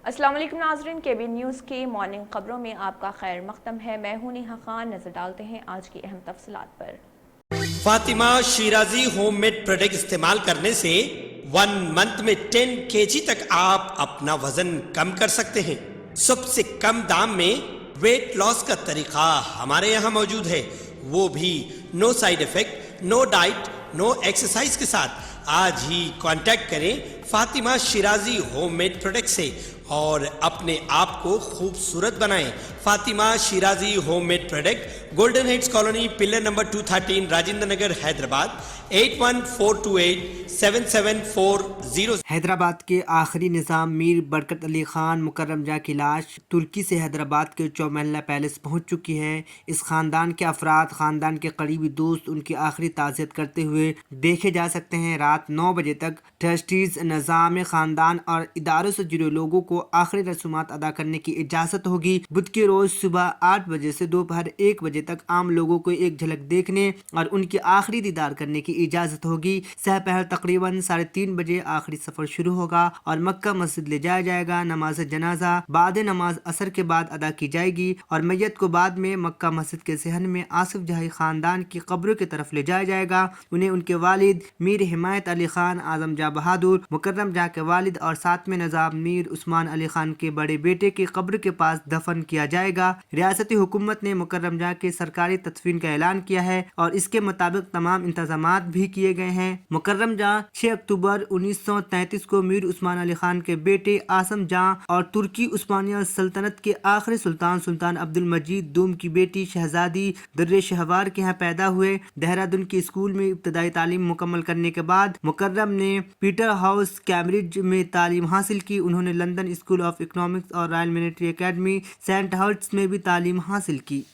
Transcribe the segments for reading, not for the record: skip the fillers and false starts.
अस्सलाम वालेकुम नाज़रीन, केबी न्यूज़ की मॉर्निंग खबरों में आपका खैर मक़दम है। मैं हूं नेहा खान। नजर डालते हैं आज की अहम तफसीलात पर। फातिमा शिराजी होममेड प्रोडक्ट इस्तेमाल करने से 1 मंथ में 10 kg तक आप अपना वजन कम कर सकते हैं। सबसे कम दाम में वेट लॉस का तरीका हमारे यहाँ मौजूद है, वो भी no side effect, no diet, no exercise के साथ। आज ही कांटेक्ट करें फातिमा शिराजी होममेड प्रोडक्ट से और अपने आप को खूबसूरत बनाएं। Fatima Shirazi homemade product, golden heads colony, pillar number 213, Rajendra Nagar, Hyderabad 8142877440। Hyderabad के आखिरी निज़ाम मीर बरकत अली खान मुकर्रम जा की लाश तुर्की से हैदराबाद के चौमहला पैलेस पहुंच चुकी है। इस खानदान के अफराद, खानदान के करीबी दोस्त उनकी आखिरी ताज़ियत करते हुए देखे जा सकते हैं। रात 9 बजे तक ट्रस्टीज, निज़ाम खानदान और इदारों से जुड़े लोगों को आखिरी रसूमात अदा करने की इजाज़त होगी। बुध के रोज़ सुबह 8 बजे से दोपहर 1 बजे तक आम लोगों को एक झलक देखने और उनकी आखिरी दीदार करने की इजाज़त होगी। सहपहर तकरीबन 3:30 बजे आखिरी सफ़र शुरू होगा और मक्का मस्जिद ले जाया जाएगा। नमाज जनाजा बाद नमाज असर के बाद अदा की जाएगी और मैयत को बाद में मक्का मस्जिद के सहन में आसिफ जही खानदान की कब्रों की तरफ ले जाया जाएगा। उन्हें उनके वालिद मीर हिमायत अली खान, आजम जा बहादुर, मुकर्रम जा के वालिद और सातवें नज़ाम मीर उस्मान अली खान के बड़े बेटे की कब्र के पास दफन किया जाएगा। रियासती हुकूमत ने मुकर्रम जा के सरकारी तदफीन का ऐलान किया है और इसके मुताबिक तमाम इंतजामात भी किए गए हैं। मुकर्रम जा 6 अक्टूबर 1933 को मीर उस्मान अली खान के बेटे आसम जा और तुर्की उस्मानिया सल्तनत के आखिरी सुल्तान अब्दुल मजीद दूम की बेटी शहजादी दुर्रे शहवार के यहाँ पैदा हुए। देहरादून के स्कूल में इब्तदाई तालीम मुकम्मल करने के बाद मुकर्रम ने पीटर हाउस कैम्ब्रिज में तालीम हासिल की। उन्होंने लंदन स्कूल ऑफ इकोनॉमिक्स और royal military academy Sandhurst में भी तालीम हासिल की।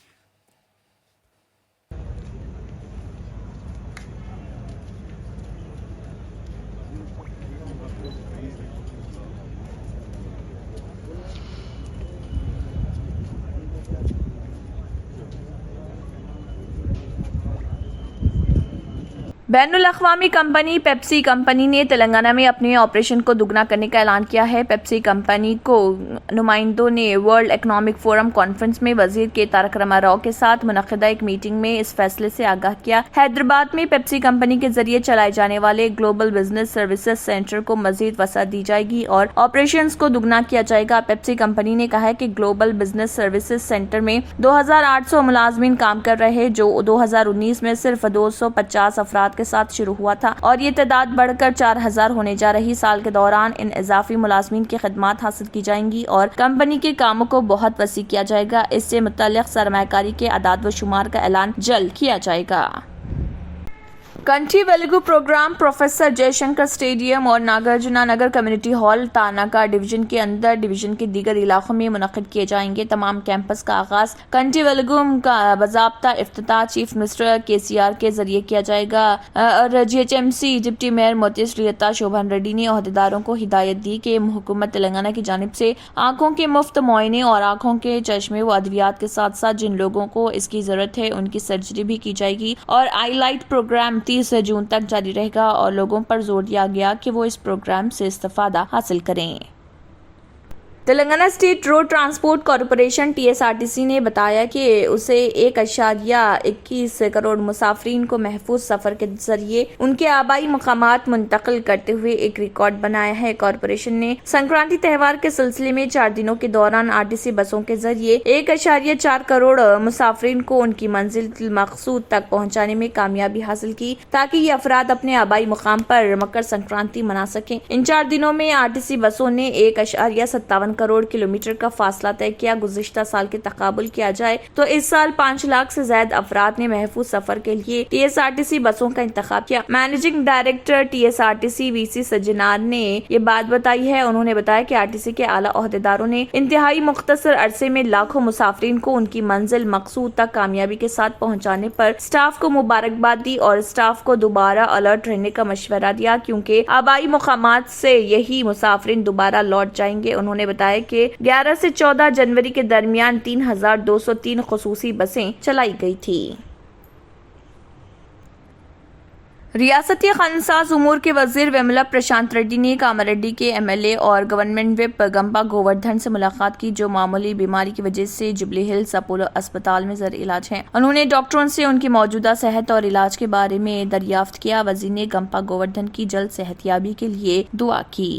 बैनुल अक़वामी कंपनी पेप्सी कंपनी ने तेलंगाना में अपने ऑपरेशन को दुगना करने का ऐलान किया है। पेप्सी कंपनी को नुमाइंदों ने वर्ल्ड इकोनॉमिक फोरम कॉन्फ्रेंस में वजीर के तारक रामाराव के साथ मुनक़िदा एक मीटिंग में इस फैसले से आगाह किया। हैदराबाद में पेप्सी कंपनी के जरिए चलाए जाने वाले ग्लोबल बिजनेस सर्विसेज सेंटर को मजीद वसअत दी जाएगी और ऑपरेशन को दुगना किया जाएगा। पेप्सी कंपनी ने कहा है कि ग्लोबल बिजनेस सर्विसेज सेंटर में 2800 मुलाजमीन काम कर रहे हैं, जो 2019 में सिर्फ 250 अफराद के साथ शुरू हुआ था और ये तादाद बढ़कर 4000 होने जा रही। साल के दौरान इन इजाफी मुलाजमीन की खिदमात हासिल की जाएंगी और कंपनी के कामों को बहुत वसी किया जाएगा। इससे मुतल्लिक सरमायाकारी के आदाद व शुमार का ऐलान जल्द किया जाएगा। Kanti Velugu program professor Jayashankar stadium और नागार्जुना नगर कम्युनिटी हॉल तानाका डिवीजन के अंदर डिवीजन के दीगर इलाकों में मुनक़िद किए जाएंगे। तमाम कैंपस का आगाज कंट्री वेलुगु का बाज़ाब्ता इफ्तिताह चीफ मिनिस्टर KCR के जरिए किया जाएगा और GHMC डिप्टी मेयर मोती श्रीलता शोभन रेड्डी ने अहदेदारों को हिदायत दी कि हुकूमत तेलंगाना की जानिब से आँखों के मुफ्त मुआयने और आँखों के चश्मे व अद्वियात के साथ साथ जिन लोगों को इसकी जरूरत है उनकी सर्जरी भी की जाएगी और आईलाइट प्रोग्राम 30 जून तक जारी रहेगा और लोगों पर जोर दिया गया कि वो इस प्रोग्राम से इस्तिफादा हासिल करें। Telangana state road transport corporation TSRTC ने बताया कि उसे 1.21 करोड़ मुसाफरीन को महफूज सफर के जरिए उनके आबाई मकामात मुंतकिल करते हुए एक रिकॉर्ड बनाया है। कॉरपोरेशन ने संक्रांति त्यौहार के सिलसिले में 4 दिनों के दौरान RTC बसों के जरिए 1.4 करोड़ मुसाफरीन को उनकी मंजिल मकसूद तक पहुँचाने में कामयाबी हासिल की, ताकि ये अफराद अपने आबाई मुकाम पर मकर संक्रांति मना सकें। इन 4 दिनों में RTC बसों ने 1.57 करोड़ किलोमीटर का फासला तय किया। गुज़िश्ता साल के तकाबुल किया जाए तो इस साल 5 लाख से ज्यादा अफराद ने महफूज सफर के लिए TSRTC बसों का इंतखाब किया। Managing director TSRTC VC Sajjanar ने ये बात बताई है। उन्होंने बताया कि RTC के आला ओहदेदारों ने इंतहाई मुख्तसर अरसे में लाखों मुसाफरीन को उनकी मंजिल मकसूद तक कामयाबी के साथ पहुँचाने पर स्टाफ को मुबारकबाद दी और स्टाफ को दोबारा अलर्ट रहने का मशवरा दिया, क्योंकि आबाई मुकामात से यही मुसाफरीन दोबारा लौट जाएंगे। उन्होंने बताया कि 11 से 14 जनवरी के दरमियान 3203 खुसूसी बसें चलाई गई थी। रियासती खानसाज उमूर के वजीर वेमुला प्रशांत रेड्डी ने कामारेड्डी के एमएलए और गवर्नमेंट विप गंपा गोवर्धन से मुलाकात की, जो मामूली बीमारी की वजह से जुबली हिल्स अपोलो अस्पताल में ज़र इलाज हैं। उन्होंने डॉक्टरों से उनकी मौजूदा सेहत और इलाज के बारे में दरियाफ्त किया। वजीर ने गंपा गोवर्धन की जल्द सेहतयाबी के लिए दुआ की।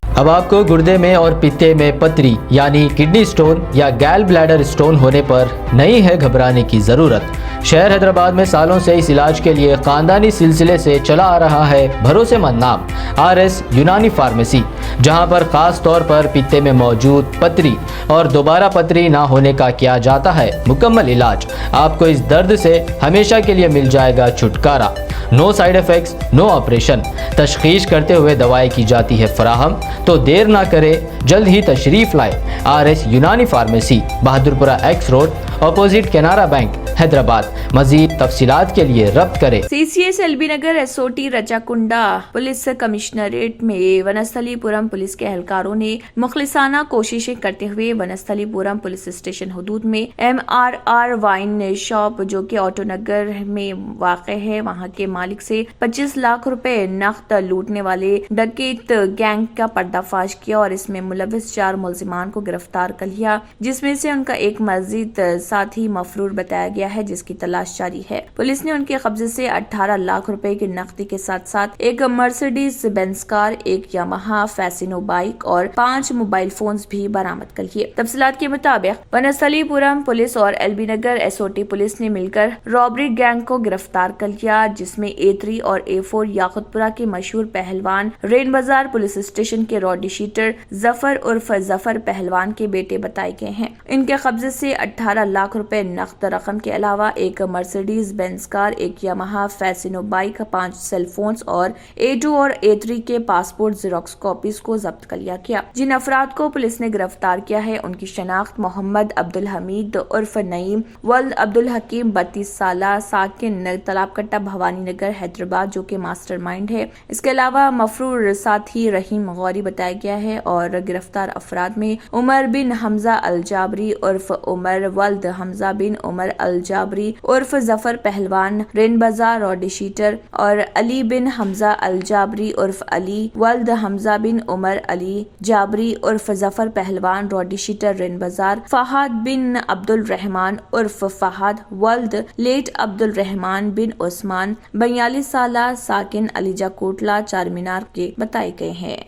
अब आपको गुर्दे में और पित्ते में पथरी यानी किडनी स्टोन या गैल ब्लैडर स्टोन होने पर नहीं है घबराने की ज़रूरत। शहर हैदराबाद में सालों से इस इलाज के लिए खानदानी सिलसिले से चला आ रहा है भरोसेमंद नाम RS यूनानी फार्मेसी, जहां पर खास तौर पर पित्ते में मौजूद पथरी और दोबारा पथरी ना होने का किया जाता है मुकम्मल इलाज। आपको इस दर्द से हमेशा के लिए मिल जाएगा छुटकारा। No side effects, no operation. तशखीस करते हुए दवाएं की जाती है फराहम, तो देर ना करें, जल्द ही तशरीफ लाए। RS Unani pharmacy, Bahadurpura X road, opposite Canara bank, Hyderabad. मजीद तफसीलात के लिए रब्त करें। CCS LB Nagar SOT Rachakonda police commissionerate में वनस्थलीपुरम पुलिस के एहलकारों ने मुखलिसाना कोशिशें करते हुए वनस्थलीपुरम पुलिस स्टेशन हदूद में MRR वाइन शॉप, जो कि ऑटो नगर में वाक़ है, वहां के मालिक से 25 लाख रुपए नकद लूटने वाले डकैत गैंग का पर्दाफाश किया और इसमें मुलविस 4 मुलजिमान को गिरफ्तार कर लिया, जिसमें से उनका एक मजीद साथी मफरूर बताया गया है, जिसकी तलाश जारी है। पुलिस ने उनके कब्जे से 18 लाख रुपए की नकदी के साथ साथ एक मर्सिडीज बेंज कार, एक यामाहा फैसिनो बाइक और 5 मोबाइल फोन्स भी बरामद कर लिए। तफसीलात के मुताबिक वनस्थलीपुरम पुलिस और एलबी नगर SOT पुलिस ने मिलकर रॉबरी गैंग को गिरफ्तार कर लिया, जिसमें A3 और A4 याकुतपुरा के मशहूर पहलवान, रेन बाजार पुलिस स्टेशन के रॉडी शीटर जफर उर्फ जफर पहलवान के बेटे बताए गए हैं। इनके कब्जे से 18 लाख रुपए नकद रकम के अलावा एक मर्सिडीज बेंज कार, एक यामाहा फैसिनो बाइक, 5 सेलफोन्स और A2 और A3 के पासपोर्ट जेरोक्स कॉपीज को जब्त कर लिया गया। जिन अफराद को पुलिस ने गिरफ्तार किया है, उनकी शनाख्त मोहम्मद अब्दुल हमीद उर्फ नईम वल्द अब्दुल हकीम 32 साला साकिन तलाबकट्टा भवानी नगर हैदराबाद, जो कि मास्टरमाइंड है। इसके अलावा मफरूर साथी रहीम गौरी बताया गया है और गिरफ्तार अफराद में उमर बिन हमजा अल जाबरी उर्फ उमर वल्द हमजा बिन उमर अल जाबरी उर्फ जफर पहलवान रेन बाजार रॉडी शीटर और अली बिन हमजा अल जाबरी उर्फ अली वल्द हमजा बिन उमर अली जाबरी उर्फ जफर पहलवान रॉडी शीटर रेन बाजार, फहाद बिन अब्दुल रहमान उर्फ फहाद वल्द लेट अब्दुल रहमान बिन उस्मान 42 साला साकिन अलीजा कोटला चारमीनार के बताए गए हैं।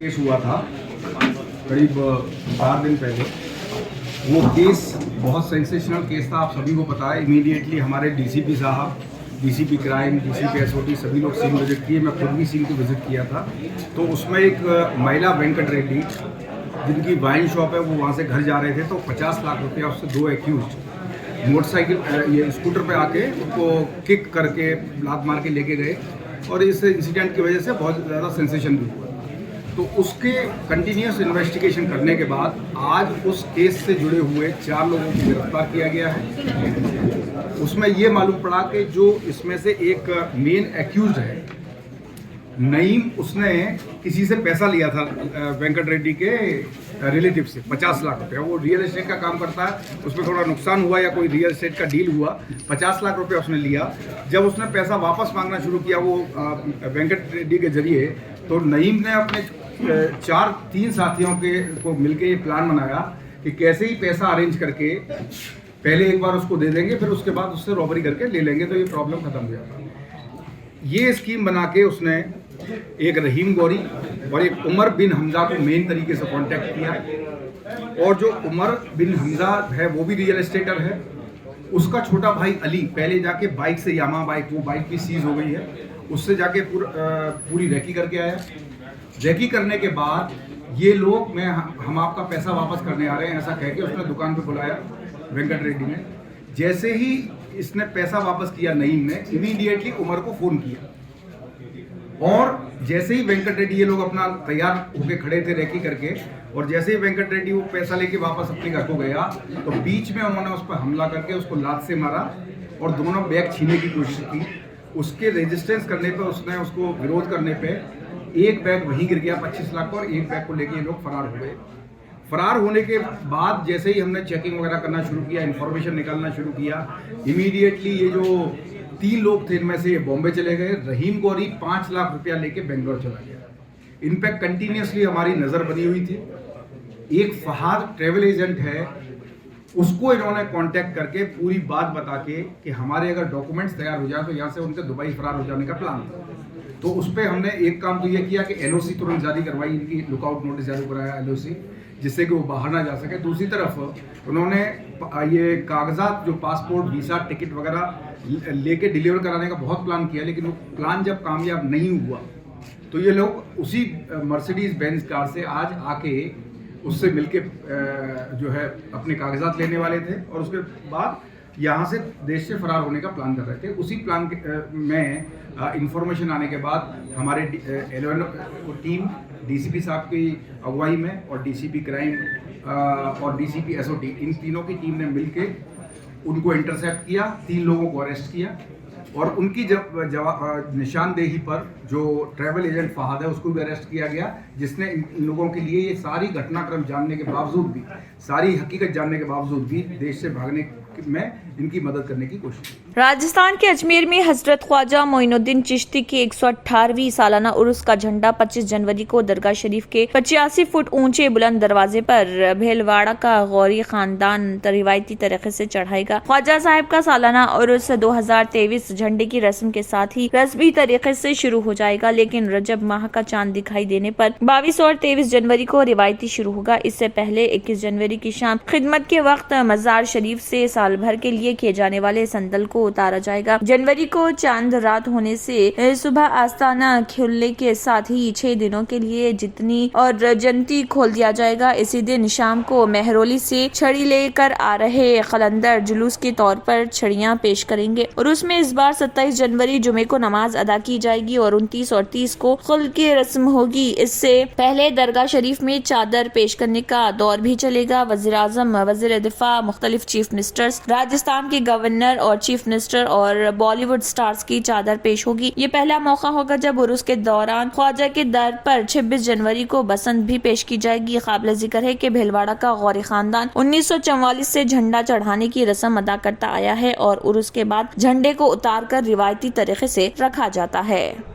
केस हुआ था करीब 4 दिन पहले। वो केस बहुत सेंसेशनल केस था, आप सभी को पता है। इमीडिएटली हमारे DCP साहब, DCP क्राइम, DCP SOT सभी लोग सीन विजिट किए। मैं खुद भी सीन को विजिट किया था। तो उसमें एक महिला वेंकट रेड्डी, जिनकी वाइन शॉप है, वो वहाँ से घर जा रहे थे, तो 50 लाख रुपया उससे 2 एक्यूज मोटरसाइकिल ये स्कूटर पे आके उनको किक करके लात मार के लेके गए और इस इंसिडेंट की वजह से बहुत ज़्यादा सेंसेशन भी हुआ। तो उसके कंटिन्यूस इन्वेस्टिगेशन करने के बाद आज उस केस से जुड़े हुए 4 लोगों को गिरफ्तार किया गया है। उसमें ये मालूम पड़ा कि जो इसमें से एक मेन एक्यूज है नईम, उसने किसी से पैसा लिया था वेंकट रेड्डी के रिलेटिव से 50 लाख रुपया। वो रियल एस्टेट का काम करता है, उसमें थोड़ा नुकसान हुआ या कोई रियल एस्टेट का डील हुआ, 50 लाख रुपया उसने लिया। जब उसने पैसा वापस मांगना शुरू किया वो वेंकट रेड्डी के जरिए, तो नईम ने अपने 3 साथियों को मिलके ये प्लान बनाया कि कैसे ही पैसा अरेंज करके पहले एक बार उसको दे देंगे, फिर उसके बाद उससे रॉबरी करके ले लेंगे, तो ये प्रॉब्लम खत्म हो जाता। ये स्कीम बना के उसने एक रहीम गौरी और एक उमर बिन हमजा को मेन तरीके से कांटेक्ट किया। और जो उमर बिन हमजा है वो भी रियल एस्टेटर है। उसका छोटा भाई अली पहले जाके बाइक से, यामा बाइक, वो बाइक भी सीज हो गई है, उससे जाके पूरी रेकी करके आया। रेकी करने के बाद ये लोग हम आपका पैसा वापस करने आ रहे हैं ऐसा कह के उसने दुकान पे बुलाया वेंकट रेड्डी ने। जैसे ही इसने पैसा वापस किया नईम ने, इमीडिएटली उमर को फ़ोन किया और जैसे ही वेंकट रेड्डी, ये लोग अपना तैयार होके खड़े थे रेकी करके, और जैसे ही वेंकट रेड्डी वो पैसा लेके वापस अपने घर को गया तो बीच में उन्होंने उस पर हमला करके उसको लात से मारा और दोनों बैग छीनने की कोशिश की। उसके रेजिस्टेंस करने पे, उसने उसको विरोध करने पे एक बैग वहीं गिर गया 25 लाख का और एक बैग को लेके ये लोग फरार हो गए। फरार होने के बाद जैसे ही हमने चेकिंग वगैरह करना शुरू किया, इन्फॉर्मेशन निकालना शुरू किया, इमीडिएटली ये जो 3 लोग थे इनमें से ये बॉम्बे चले गए। रहीम गौरी 5 लाख रुपया लेके बेंगलोर चला गया। इन पे कंटिन्यूसली हमारी नज़र बनी हुई थी। एक फहाद ट्रेवल एजेंट है, उसको इन्होंने कांटेक्ट करके पूरी बात बता के कि हमारे अगर डॉक्यूमेंट्स तैयार हो जाए तो यहाँ से उनके दुबई फरार हो जाने का प्लान था। तो उस पर हमने एक काम तो ये किया कि एनओसी तुरंत जारी करवाई, इनकी लुकआउट नोटिस जारी कराया एनओसी, जिससे कि वो बाहर ना जा सके। दूसरी तरफ उन्होंने ये कागजात जो पासपोर्ट, वीज़ा, टिकट वगैरह लेके डिलीवर कराने का बहुत प्लान किया, लेकिन वो प्लान जब कामयाब नहीं हुआ तो ये लोग उसी मर्सिडीज बेंज कार से आज आके उससे मिलके जो है अपने कागजात लेने वाले थे और उसके बाद यहाँ से देश से फरार होने का प्लान कर रहे थे। उसी प्लान में इंफॉर्मेशन आने के बाद हमारे 11 टीम डीसीपी साहब की अगुवाई में और डीसीपी क्राइम और डीसीपी एसओटी, इन तीनों की टीम ने मिलके उनको इंटरसेप्ट किया, 3 लोगों को अरेस्ट किया और उनकी निशानदेही पर जो ट्रैवल एजेंट फहाद है उसको भी अरेस्ट किया गया, जिसने इन लोगों के लिए ये सारी घटनाक्रम जानने के बावजूद भी, सारी हकीकत जानने के बावजूद भी देश से भागने में इनकी मदद करने की कोशिश की। राजस्थान के अजमेर में हजरत ख्वाजा मोइनुद्दीन चिश्ती की 118वीं सालाना उर्स का झंडा 25 जनवरी को दरगाह शरीफ के 85 फुट ऊंचे बुलंद दरवाजे पर भेलवाड़ा का गौरी खानदान रिवायती तरीके से चढ़ाएगा। ख्वाजा साहब का सालाना उर्स 2023 झंडे की रस्म के साथ ही रस्मी तरीके से शुरू हो जाएगा, लेकिन रजब माह का चांद दिखाई देने पर 22 और 23 जनवरी को रिवायती शुरू होगा। इससे पहले 21 जनवरी की शाम खिदमत के वक्त मजार शरीफ से साल भर के लिए किए जाने वाले संदल को उतारा जाएगा। जनवरी को चांद रात होने से सुबह आस्ताना खुलने के साथ ही 6 दिनों के लिए जितनी और जंती खोल दिया जाएगा। इसी दिन शाम को मेहरौली से छड़ी लेकर आ रहे कलंदर जुलूस के तौर पर छड़ियां पेश करेंगे और उसमें इस बार 27 जनवरी जुमे को नमाज अदा की जाएगी और 29 और 30 को खुल की रस्म होगी। इससे पहले दरगाह शरीफ में चादर पेश करने का दौर भी चलेगा। वज़ीर आज़म, वज़ीर दिफा, मुख्तलिफ चीफ मिनिस्टर्स, राजस्थान के गवर्नर और चीफ मिनिस्टर और बॉलीवुड स्टार्स की चादर पेश होगी। ये पहला मौका होगा जब उर्स के दौरान ख्वाजा के दर पर 26 जनवरी को बसंत भी पेश की जाएगी। काबिल जिक्र है कि भेलवाड़ा का गौरी खानदान 1944 से झंडा चढ़ाने की रस्म अदा करता आया है और उर्स के बाद झंडे को उतार कर रिवायती तरीके से रखा जाता है।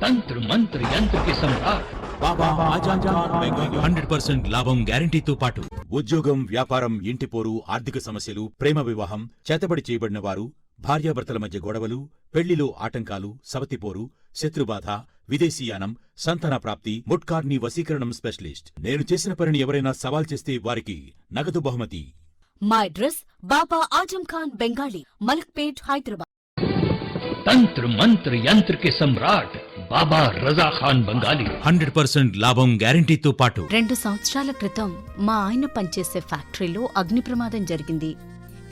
तंत्र मंत्र यंत्र के सम्राट బాబా ఆజాన్ ఖాన్ బెంగాలీ 100% లాభం గ్యారంటీతో పాటు ఉద్యోగం, వ్యాపారం, ఇంటి పోరు, ఆర్థిక సమస్యలు, ప్రేమ వివాహం, చేతబడి చేయబడిన వారు, భార్యాభర్తల మధ్య గొడవలు, పెళ్లిలో ఆటంకాలు, సవతిపోరు, శత్రుబాధ, విదేశీయానం, సంతాన ప్రాప్తి, ముట్కార్ని వశీకరణం స్పెషలిస్ట్. నేను చేసిన పనిని ఎవరైనా సవాల్ చేస్తే వారికి నగదు బహుమతి. మా అడ్రస్ బాబా ఆజం ఖాన్ బెంగాలీ, మలక్పేట్, హైదరాబాద్. तंत्र मंत्र यंत्र के सम्राट బాబా రజా ఖాన్ బంగాలీ 100% లాభం గ్యారంటీతో పాటు 2 సంవత్సరాల క్రితం మా ఆయన పనిచేసే ఫ్యాక్టరీలో అగ్ని ప్రమాదం జరిగింది.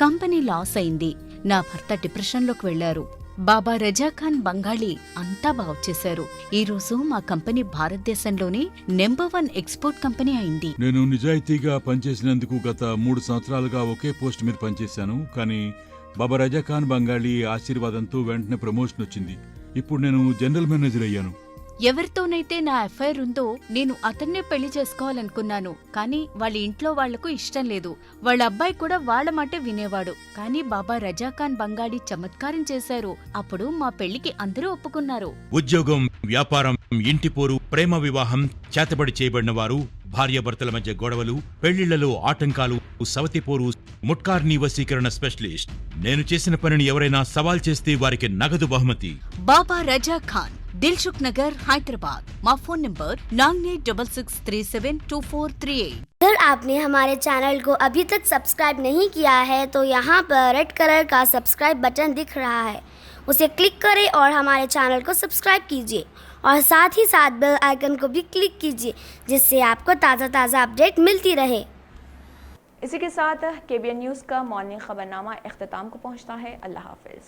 కంపెనీ లాస్ అయింది. నా భర్త డిప్రెషన్లోకి వెళ్లారు. బాబా రజాఖాన్ బంగాళీ అంతా బాగుచేశారు. ఈ రోజు మా కంపెనీ భారతదేశంలోనే నెంబర్ 1 ఎక్స్పోర్ట్ కంపెనీ అయింది. నేను నిజాయితీగా పనిచేసినందుకు గత 3 సంవత్సరాలుగా ఒకే పోస్ట్ మీద పనిచేశాను. కానీ బాబా రజాఖాన్ బంగాళీ ఆశీర్వాదంతో వెంటనే ప్రమోషన్ వచ్చింది. ఇప్పుడు నేను జనరల్ మేనేజర్ అయ్యాను. ఎవరితోనైతే నా అఫైర్ ఉందో నేను అతన్నే పెళ్లి చేసుకోవాలనుకున్నాను. కానీ వాళ్ళ ఇంట్లో వాళ్లకు ఇష్టం లేదు. వాళ్ళ అబ్బాయి కూడా వాళ్ళ మాటే వినేవాడు. కానీ బాబా రజాఖాన్ బంగాళీ చమత్కారం చేశారు. అప్పుడు మా పెళ్లికి అందరూ ఒప్పుకున్నారు. ఉద్యోగం, వ్యాపారం, ఇంటి పోరు, ప్రేమ వివాహం, చేతబడి చేయబడిన వారు, భార్యాభర్తల మధ్య గొడవలు, పెళ్లిళ్లలో ఆటంకాలు, సవతిపోరు, ముట్కార్ని వశీకరణ స్పెషలిస్ట్. నేను చేసిన పనిని ఎవరైనా సవాల్ చేస్తే వారికి నగదు బహుమతి. బాబా రజాఖాన్, दिलसुख नगर, हैदराबाद. माँ फोन नंबर 9866372438. अगर आपने हमारे चैनल को अभी तक सब्सक्राइब नहीं किया है तो यहाँ पर रेड कलर का सब्सक्राइब बटन दिख रहा है, उसे क्लिक करें और हमारे चैनल को सब्सक्राइब कीजिए और साथ ही साथ बेल आइकन को भी क्लिक कीजिए, जिससे आपको ताज़ा अपडेट मिलती रहे। इसी के साथ KBN न्यूज़ का मॉर्निंग खबरनामा इख्तिताम को पहुँचता है। अल्लाह हाफिज।